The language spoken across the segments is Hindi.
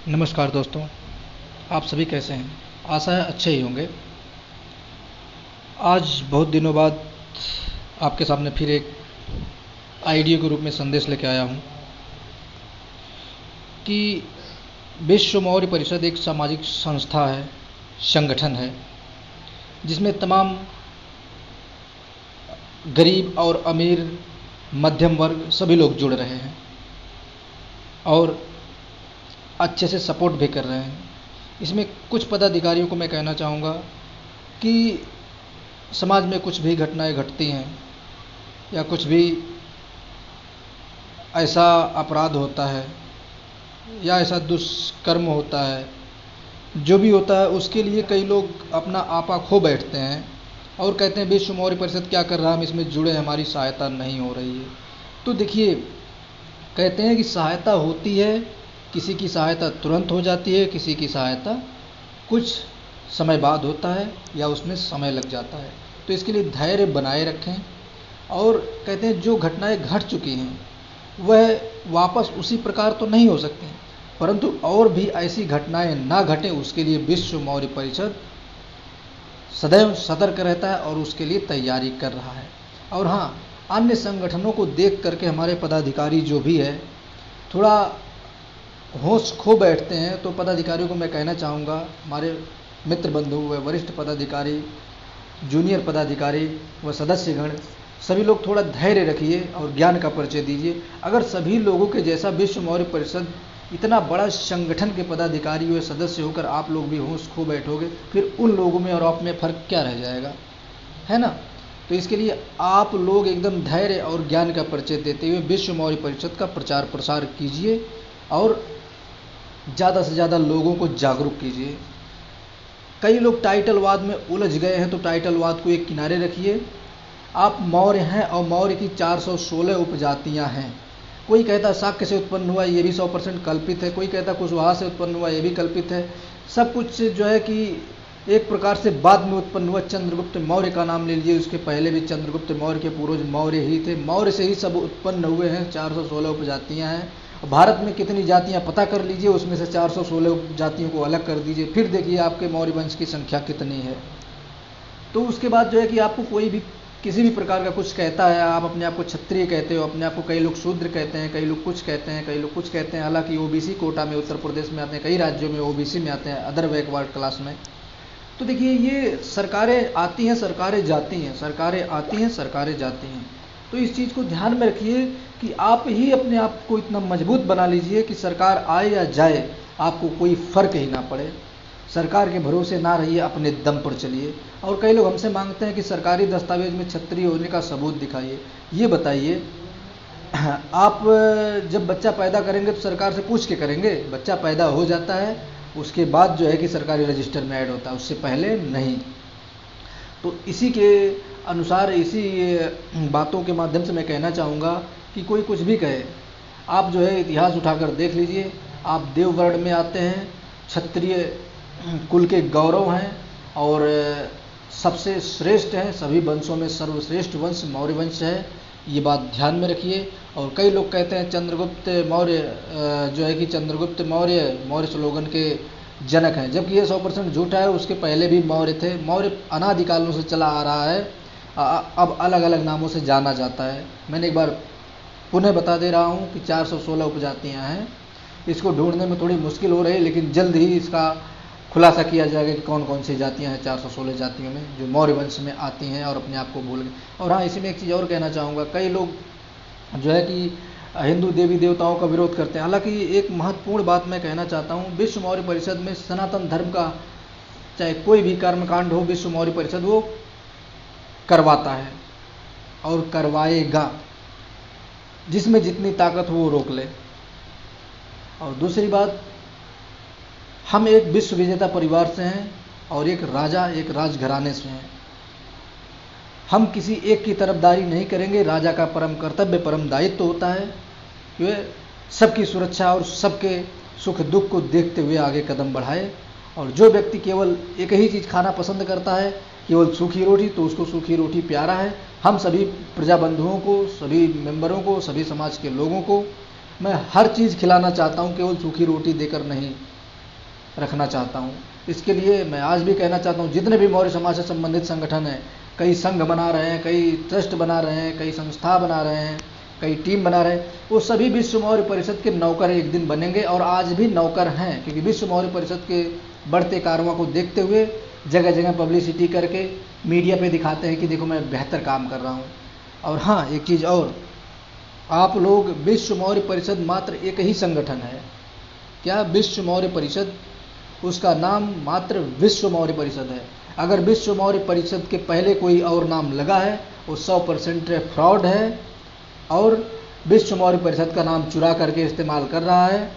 नमस्कार दोस्तों, आप सभी कैसे हैं? आशा है अच्छे ही होंगे। आज बहुत दिनों बाद आपके सामने फिर एक आइडिया के रूप में संदेश लेकर आया हूं कि विश्व मौर्य परिषद एक सामाजिक संस्था है, संगठन है, जिसमें तमाम गरीब और अमीर, मध्यम वर्ग सभी लोग जुड़ रहे हैं और अच्छे से सपोर्ट भी कर रहे हैं। इसमें कुछ पदाधिकारियों को मैं कहना चाहूँगा कि समाज में कुछ भी घटनाएं घटती हैं या कुछ भी ऐसा अपराध होता है या ऐसा दुष्कर्म होता है, जो भी होता है उसके लिए कई लोग अपना आपा खो बैठते हैं और कहते हैं विश्व मौर्य परिषद क्या कर रहा है, हम इसमें जुड़े, हमारी सहायता नहीं हो रही है। तो देखिए, कहते हैं कि सहायता होती है, किसी की सहायता तुरंत हो जाती है, किसी की सहायता कुछ समय बाद होता है या उसमें समय लग जाता है। तो इसके लिए धैर्य बनाए रखें और कहते हैं जो घटनाएं घट चुकी हैं वह वापस उसी प्रकार तो नहीं हो सकती, परंतु और भी ऐसी घटनाएं ना घटें उसके लिए विश्व मौर्य परिषद सदैव सतर्क रहता है और उसके लिए तैयारी कर रहा है। और हाँ, अन्य संगठनों को देख करके हमारे पदाधिकारी जो भी है थोड़ा होश खो बैठते हैं, तो पदाधिकारियों को मैं कहना चाहूँगा, हमारे मित्र बंधु व वरिष्ठ पदाधिकारी, जूनियर पदाधिकारी व सदस्यगण सभी लोग थोड़ा धैर्य रखिए और ज्ञान का परिचय दीजिए। अगर सभी लोगों के जैसा विश्व मौर्य परिषद इतना बड़ा संगठन के पदाधिकारी व सदस्य होकर आप लोग भी होश खो बैठोगे, फिर उन लोगों में और आप में फ़र्क क्या रह जाएगा, है ना? तो इसके लिए आप लोग एकदम धैर्य और ज्ञान का परिचय देते हुए विश्व मौर्य परिषद का प्रचार प्रसार कीजिए और ज़्यादा से ज़्यादा लोगों को जागरूक कीजिए। कई लोग टाइटलवाद में उलझ गए हैं, तो टाइटलवाद को एक किनारे रखिए। आप मौर्य हैं और मौर्य की 416 उपजातियां हैं। कोई कहता शाक्य से उत्पन्न हुआ, ये भी 100% कल्पित है। कोई कहता कुशवाहा से उत्पन्न हुआ, ये भी कल्पित है। सब कुछ जो है कि एक प्रकार से बाद में उत्पन्न हुआ। चंद्रगुप्त मौर्य का नाम ले लीजिए, उसके पहले भी चंद्रगुप्त मौर्य के पूर्वज मौर्य ही थे। मौर्य से ही सब उत्पन्न हुए हैं। 416 उपजातियाँ हैं। भारत में कितनी जातियां पता कर लीजिए, उसमें से 416 जातियों को अलग कर दीजिए, फिर देखिए आपके मौर्य वंश की संख्या कितनी है। तो उसके बाद जो है कि आपको कोई भी किसी भी प्रकार का कुछ कहता है, आप अपने आप को क्षत्रिय कहते हो, अपने आप को कई लोग शूद्र कहते हैं, कई लोग कुछ कहते हैं, कई लोग कुछ कहते हैं। हालांकि ओबीसी कोटा में उत्तर प्रदेश में आते हैं, कई राज्यों में ओबीसी में आते हैं, अदर बैकवर्ड क्लास में। तो देखिए, ये सरकारें आती हैं, सरकारें जाती हैं, सरकारें आती हैं, सरकारें जाती हैं। तो इस चीज़ को ध्यान में रखिए कि आप ही अपने आप को इतना मजबूत बना लीजिए कि सरकार आए या जाए आपको कोई फ़र्क ही ना पड़े। सरकार के भरोसे ना रहिए, अपने दम पर चलिए। और कई लोग हमसे मांगते हैं कि सरकारी दस्तावेज में क्षत्रिय होने का सबूत दिखाइए। ये बताइए, आप जब बच्चा पैदा करेंगे तो सरकार से पूछ के करेंगे? बच्चा पैदा हो जाता है, उसके बाद जो है कि सरकारी रजिस्टर में ऐड होता है, उससे पहले नहीं। तो इसी के अनुसार, इसी बातों के माध्यम से मैं कहना चाहूँगा कि कोई कुछ भी कहे, आप जो है इतिहास उठाकर देख लीजिए। आप देववर्ण में आते हैं, क्षत्रिय कुल के गौरव हैं और सबसे श्रेष्ठ हैं, सभी वंशों में सर्वश्रेष्ठ वंश मौर्य वंश है। ये बात ध्यान में रखिए। और कई लोग कहते हैं चंद्रगुप्त मौर्य जो है कि चंद्रगुप्त मौर्य स्लोगन के जनक हैं, जबकि ये 100% झूठा है। उसके पहले भी मौर्य थे। मौर्य अनादिकालों से चला आ रहा है, अब अलग अलग नामों से जाना जाता है। मैंने एक बार पुनः बता दे रहा हूँ कि 416 उपजातियाँ हैं। इसको ढूंढने में थोड़ी मुश्किल हो रही है, लेकिन जल्द ही इसका खुलासा किया जाएगा कि कौन कौन सी जातियाँ हैं 416 जातियों में जो मौर्य वंश में आती हैं और अपने आप को भूल गए। और हाँ, इसी में एक चीज़ और कहना चाहूँगा, कई लोग जो है कि हिंदू देवी देवताओं का विरोध करते हैं। हालांकि एक महत्वपूर्ण बात मैं कहना चाहता हूँ, विश्व मौर्य परिषद में सनातन धर्म का चाहे कोई भी कर्मकांड हो, विश्व मौर्य परिषद वो करवाता है और करवाएगा। जिसमें जितनी ताकत हो वो रोक ले। और दूसरी बात, हम एक विश्व विजेता परिवार से हैं और एक राजा, एक राजघराने से हैं। हम किसी एक की तरफदारी नहीं करेंगे। राजा का परम कर्तव्य, परम दायित्व होता है कि वह सबकी सुरक्षा और सबके सुख दुख को देखते हुए आगे कदम बढ़ाए। और जो व्यक्ति केवल एक ही चीज़ खाना पसंद करता है, केवल सूखी रोटी, तो उसको सूखी रोटी प्यारा है। हम सभी प्रजा बंधुओं को, सभी मेंबरों को, सभी समाज के लोगों को मैं हर चीज़ खिलाना चाहता हूँ, केवल सूखी रोटी देकर नहीं। रखना चाहता हूँ। इसके लिए मैं आज भी कहना चाहता हूँ, जितने भी मौर्य समाज से संबंधित संगठन हैं, कई संघ बना रहे हैं, कई ट्रस्ट बना रहे हैं, कई संस्था बना रहे हैं, कई टीम बना रहे हैं, वो सभी विश्व मौर्य परिषद के नौकर एक दिन बनेंगे और आज भी नौकर हैं, क्योंकि विश्व मौर्य परिषद के बढ़ते कारवां को देखते हुए जगह जगह पब्लिसिटी करके मीडिया पे दिखाते हैं कि देखो मैं बेहतर काम कर रहा हूँ। और हाँ, एक चीज़ और, आप लोग, विश्व मौर्य परिषद मात्र एक ही संगठन है क्या? विश्व मौर्य परिषद, उसका नाम मात्र विश्व मौर्य परिषद है। अगर विश्व मौर्य परिषद के पहले कोई और नाम लगा है वो 100% फ्रॉड है और विश्व मौर्य परिषद का नाम चुरा करके इस्तेमाल कर रहा है।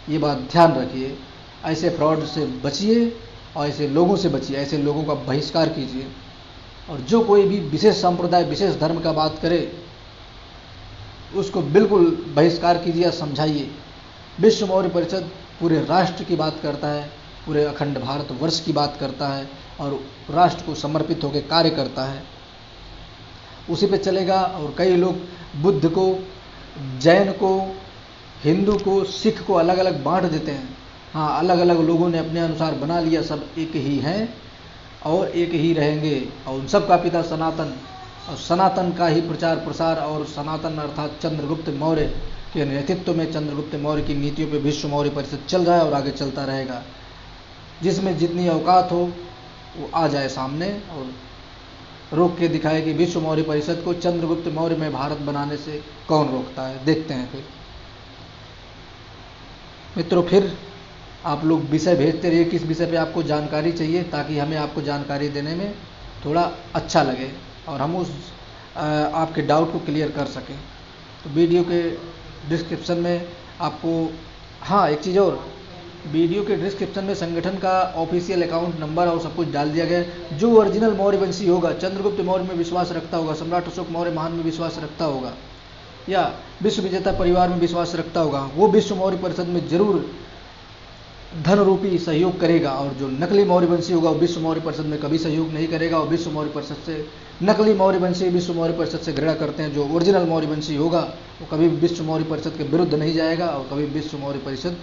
ये बात ध्यान रखिए। ऐसे फ्रॉड से बचिए और ऐसे लोगों से बचिए, ऐसे लोगों का बहिष्कार कीजिए। और जो कोई भी विशेष संप्रदाय, विशेष धर्म का बात करे उसको बिल्कुल बहिष्कार कीजिए या समझाइए। विश्व मौर्य परिषद पूरे राष्ट्र की बात करता है, पूरे अखंड भारतवर्ष की बात करता है और राष्ट्र को समर्पित होकर कार्य करता है, उसी पे चलेगा। और कई लोग बुद्ध को, जैन को, हिंदू को, सिख को अलग अलग बांट देते हैं। हाँ, अलग अलग लोगों ने अपने अनुसार बना लिया, सब एक ही हैं और एक ही रहेंगे और उन सब का पिता सनातन, और सनातन का ही प्रचार प्रसार और सनातन अर्थात चंद्रगुप्त मौर्य के नेतृत्व में चंद्रगुप्त मौर्य की नीतियों पे विश्व मौर्य परिषद चल रहा है और आगे चलता रहेगा। जिसमें जितनी औकात हो वो आ जाए सामने और रोक के दिखाए कि विश्व मौर्य परिषद को चंद्रगुप्त मौर्य में भारत बनाने से कौन रोकता है। देखते हैं फिर। मित्रों, फिर आप लोग विषय भेजते रहिए, किस विषय पे आपको जानकारी चाहिए, ताकि हमें आपको जानकारी देने में थोड़ा अच्छा लगे और हम उस आपके डाउट को क्लियर कर सकें। तो वीडियो के डिस्क्रिप्शन में आपको, हाँ एक चीज़ और, वीडियो के डिस्क्रिप्शन में संगठन का ऑफिशियल अकाउंट नंबर और सब कुछ डाल दिया गया है। जो ओरिजिनल मौर्यवंशी होगा, चंद्रगुप्त मौर्य में विश्वास रखता होगा, सम्राट अशोक मौर्य महान में विश्वास रखता होगा या विश्व विजेता परिवार में विश्वास रखता होगा, वो विश्व मौर्य परिषद में जरूर धन रूपी सहयोग करेगा। और जो नकली मौर्यवंशी होगा वो विश्व मौर्य परिषद में कभी सहयोग नहीं करेगा और विश्व मौर्य परिषद से, नकली मौर्यवंशी विश्व मौर्य परिषद से घृणा करते हैं। जो ओरिजिनल मौर्यवंशी होगा वो कभी विश्व मौर्य परिषद के विरुद्ध नहीं जाएगा और कभी विश्व मौर्य परिषद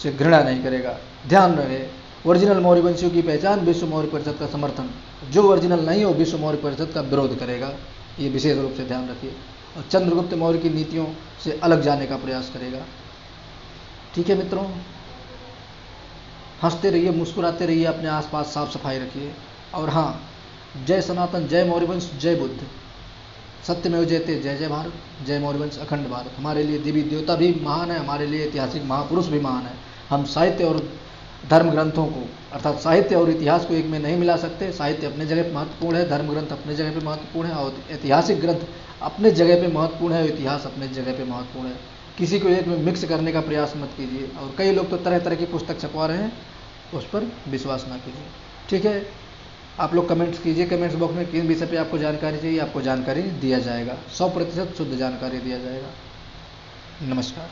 से घृणा नहीं करेगा। ध्यान रहे, ओरिजिनल मौर्यवंशियों की पहचान, विश्व मौर्य परिषद का समर्थन। जो ओरिजिनल नहीं हो विश्व मौर्य परिषद का विरोध करेगा, ये विशेष रूप से ध्यान रखिए। और चंद्रगुप्त मौर्य की नीतियों से अलग जाने का प्रयास करेगा। ठीक है मित्रों, हंसते रहिए, मुस्कुराते रहिए, अपने आसपास साफ सफाई रखिए। और हाँ, जय सनातन, जय मौर्यवंश, जय बुद्ध, सत्यमेव जयते, जय जय भारत, जय मौर्यवंश, अखंड भारत। हमारे लिए देवी देवता भी महान है, हमारे लिए ऐतिहासिक महापुरुष भी महान है। हम साहित्य और धर्म ग्रंथों को, अर्थात साहित्य और इतिहास को एक में नहीं मिला सकते। साहित्य अपने जगह पर महत्वपूर्ण है, धर्म ग्रंथ अपने जगह पर महत्वपूर्ण है और ऐतिहासिक ग्रंथ अपने जगह पर महत्वपूर्ण है और इतिहास अपने जगह पर महत्वपूर्ण है। किसी को एक में मिक्स करने का प्रयास मत कीजिए। और कई लोग तो तरह तरह की पुस्तक छपवा रहे हैं, उस पर विश्वास ना कीजिए। ठीक है, आप लोग कमेंट्स कीजिए, कमेंट्स बॉक्स में किन विषय पे आपको जानकारी चाहिए, आपको जानकारी दिया जाएगा। 100% शुद्ध जानकारी दिया जाएगा। नमस्कार।